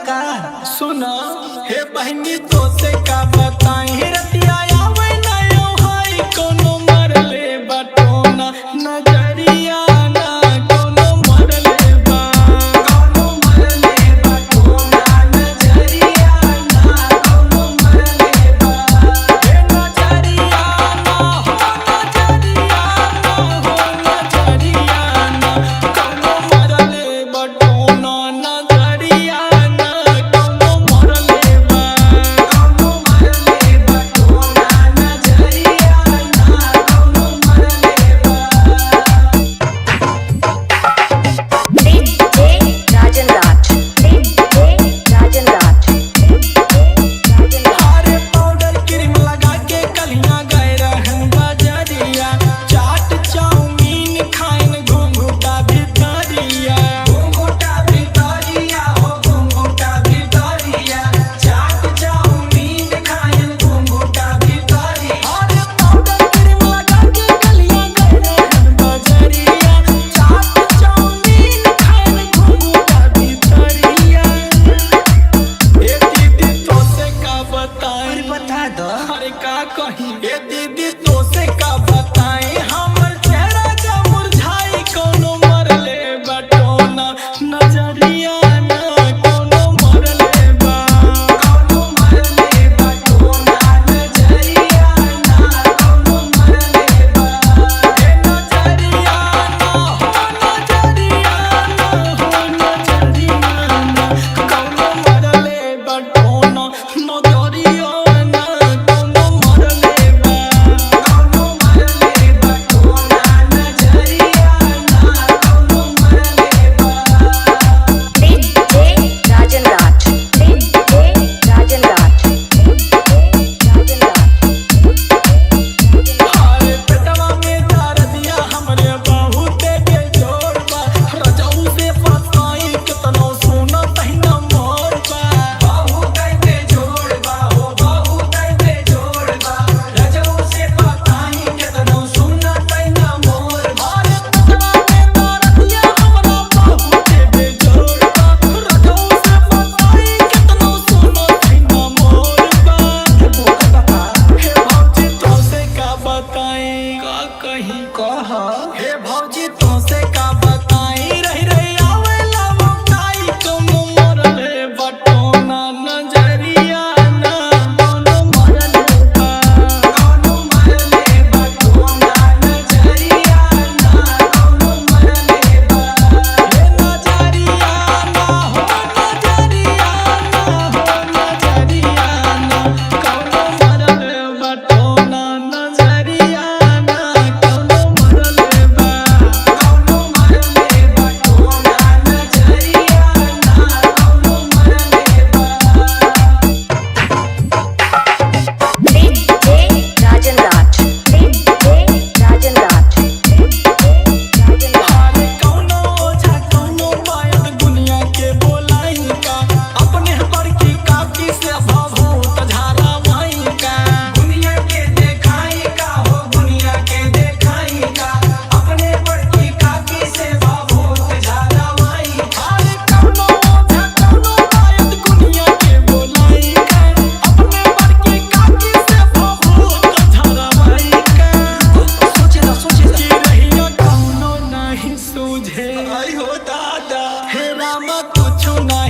का सुना हे बहनी तो से का बताई रतिया आवे ना यो हाय कोनो मरले बटोना नजरिया ना कोनो मरले बा कोनो मरले बटोना नजरिया ना कोनो मरले बा हे नजरिया ना हो नजरिया ना हो नजरिया ना कोनो मरले बटोना नजरिया ना कोनो मरले बा कोनो मरले बटोना नजरिया ना कोनो मरले बा राजन राज राजन राज हारे पाउडर क्रीम लगा के कलियां गए रहन बाजरिया चाट चाउमीन खाइन घुंघूटा भितरिया हो घुंघूटा भितरिया चाट चाउमीन खाइन घुंघूटा भितरिया हारे पाउडर क्रीम लगा के कलियां गए रहन बाजरिया चाट चाउमीन खाइन घुंघूटा भितरिया ए दीदी तो से का बताई बता दो अरे का कही ए दीदी तो से का बताई हमर चेहरा जा मुरझाई कोनो मरले बटोना नजरिया ना कोनो मरले बा कोनो मरले बटोना नजरिया ना कोनो मरले बा ए नजरिया ना हो नजरिया ना हो नजरिया ना कोनो मरले बटोना नजरिया ना कोनो मरले बा कोनो मरले बटोना नजरिया ना कोनो मरले बा राजन राज राजन राज हारे पेटवा में दर्दिया हमरे बहुते बेजोड़ बा रजऊ से फसाई कितनो सोना तहिना मोर बा बहुते बेजोड़ बा हो बहुते बेजोड़ बा रजऊ से फसाई कितनो सोना तहिना मोर बा हारे पेटवा में दर्दिया हमरा बहुते बेजोड़ बा रजऊ से फसाई कितनो सोना तहिना मोर बा हे भौजी तो से का बताई का कहीं कह हे भौजी तो से का बताई रही रही आवेला मकाई कोनो मरले बटोना नजरिया ना कोनो मरले बा कोनो मरले बटोना नजरिया ना कोनो मरले बा हे नजरिया ना हो नजरिया ना हो नजरिया ना कोनो मरले बटोना नजरिया ना कोनो मरले बा कोनो मरले बटोना नजरिया ना कोनो मरले बा राजन राज राजन राज हारे कौनो ओझा कौनो पायत दुनिया के बोलाई का अपने बड़की काकी से भभूत झारा वाई का दुनिया के देखाई का हो दुनिया के देखाई का अपने बड़की काकी से भभूत झारा वाई हारे कौनो ओझा कौनो पायत दुनिया के बोलाई का अपने बड़की काकी से भभूत झारा वाई का सोचे की रहिया कौनो नहीं सूझे आई हो दादा हे रामा कुछ नहीं